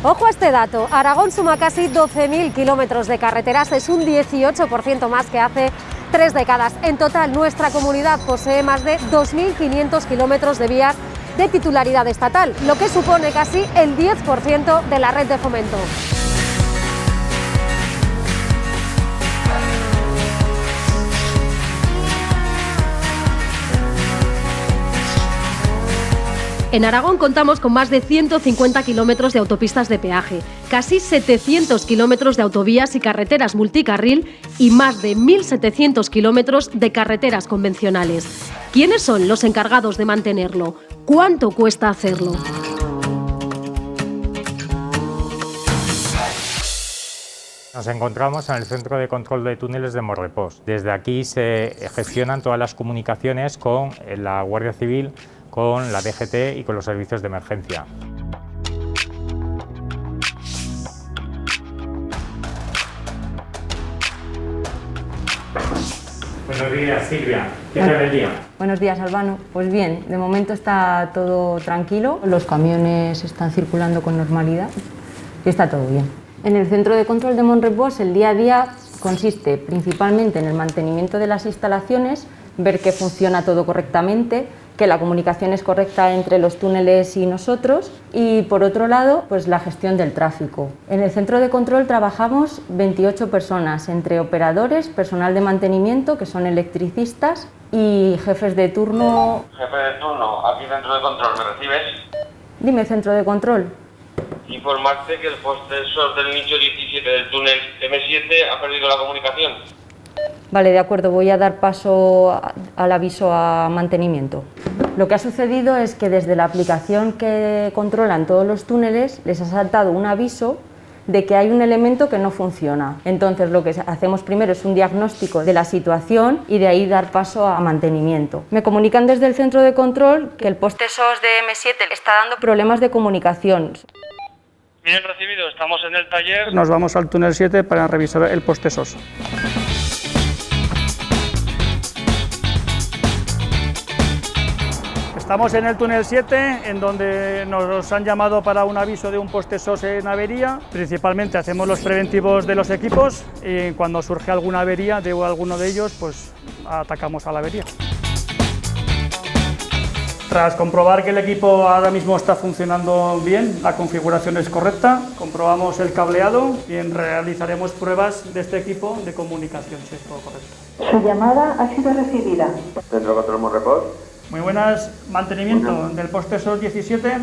Ojo a este dato, Aragón suma casi 12.000 kilómetros de carreteras, es un 18% más que hace 3 décadas. En total, nuestra comunidad posee más de 2.500 kilómetros de vías de titularidad estatal, lo que supone casi el 10% de la red de fomento. En Aragón contamos con más de 150 kilómetros de autopistas de peaje, casi 700 kilómetros de autovías y carreteras multicarril y más de 1.700 kilómetros de carreteras convencionales. ¿Quiénes son los encargados de mantenerlo? ¿Cuánto cuesta hacerlo? Nos encontramos en el Centro de Control de Túneles de Morrepós. Desde aquí se gestionan todas las comunicaciones con la Guardia Civil, con la DGT y con los servicios de emergencia. Buenos días, Silvia. ¿Qué tal el día? Buenos días, Albano. Pues bien, de momento está todo tranquilo. Los camiones están circulando con normalidad y está todo bien. En el Centro de Control de Monrepós el día a día consiste principalmente en el mantenimiento de las instalaciones, ver que funciona todo correctamente, que la comunicación es correcta entre los túneles y nosotros y, por otro lado, pues la gestión del tráfico. En el centro de control trabajamos 28 personas, entre operadores, personal de mantenimiento, que son electricistas, y jefes de turno. Jefe de turno, aquí centro de control, ¿me recibes? Dime, centro de control. Informarte que el postesor del nicho 17 del túnel M7 ha perdido la comunicación. Vale, de acuerdo, voy a dar paso al aviso a mantenimiento. Lo que ha sucedido es que desde la aplicación que controlan todos los túneles les ha saltado un aviso de que hay un elemento que no funciona. Entonces lo que hacemos primero es un diagnóstico de la situación y de ahí dar paso a mantenimiento. Me comunican desde el centro de control que el poste SOS de M7 le está dando problemas de comunicación. Bien recibido, estamos en el taller. Nos vamos al túnel 7 para revisar el poste SOS. Estamos en el túnel 7, en donde nos han llamado para un aviso de un poste SOS en avería. Principalmente hacemos los preventivos de los equipos y cuando surge alguna avería de alguno de ellos, pues atacamos a la avería. Tras comprobar que el equipo ahora mismo está funcionando bien, la configuración es correcta, comprobamos el cableado y realizaremos pruebas de este equipo de comunicación, si es todo correcto. Su llamada ha sido recibida. Centro de Control Monrepós. Muy buenas, mantenimiento del poste SOS 17.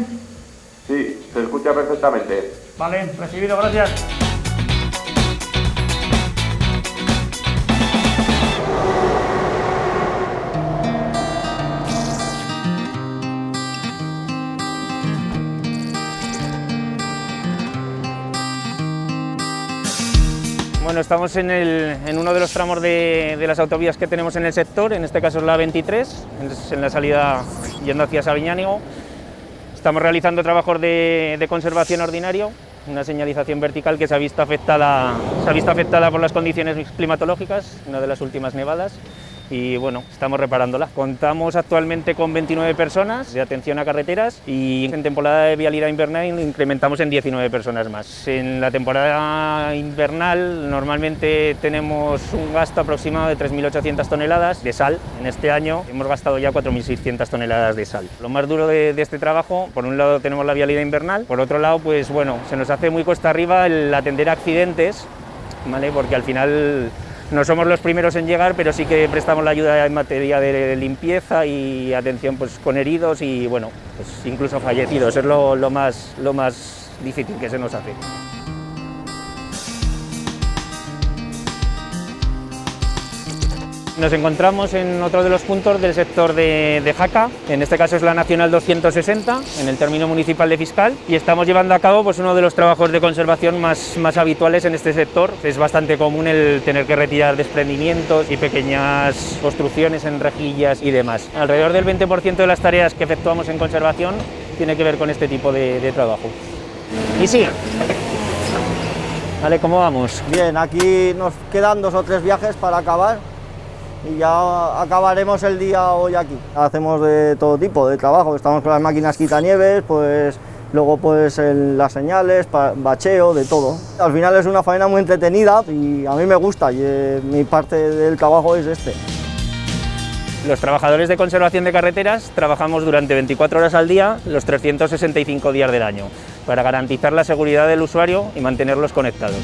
Sí, se escucha perfectamente. Vale, recibido, gracias. Bueno, estamos en uno de los tramos de las autovías que tenemos en el sector, en este caso es la 23, en la salida yendo hacia Sabiñánigo. Estamos realizando trabajos de conservación ordinario, una señalización vertical que se ha visto afectada por las condiciones climatológicas, una de las últimas nevadas. Y bueno, estamos reparándola. Contamos actualmente con 29 personas de atención a carreteras y en temporada de vialidad invernal incrementamos en 19 personas más. En la temporada invernal normalmente tenemos un gasto aproximado de 3.800 toneladas de sal. En este año hemos gastado ya 4.600 toneladas de sal. Lo más duro de este trabajo, por un lado tenemos la vialidad invernal, por otro lado pues bueno, se nos hace muy cuesta arriba el atender accidentes, ¿vale? Porque al final no somos los primeros en llegar, pero sí que prestamos la ayuda en materia de limpieza y atención pues, con heridos y bueno, pues, incluso fallecidos, es lo más difícil que se nos hace. Nos encontramos en otro de los puntos del sector de Jaca, en este caso es la Nacional 260, en el término municipal de Fiscal, y estamos llevando a cabo pues, uno de los trabajos de conservación más habituales en este sector. Es bastante común el tener que retirar desprendimientos y pequeñas construcciones en rejillas y demás. Alrededor del 20% de las tareas que efectuamos en conservación tiene que ver con este tipo de trabajo. Y sí. Vale, ¿cómo vamos? Bien, aquí nos quedan 2 o 3 viajes para acabar. Y ya acabaremos el día hoy aquí. Hacemos de todo tipo de trabajo, estamos con las máquinas quitanieves, pues luego pues las señales, bacheo, de todo. Al final es una faena muy entretenida y a mí me gusta, y mi parte del trabajo es este. Los trabajadores de conservación de carreteras trabajamos durante 24 horas al día, los 365 días del año, para garantizar la seguridad del usuario y mantenerlos conectados.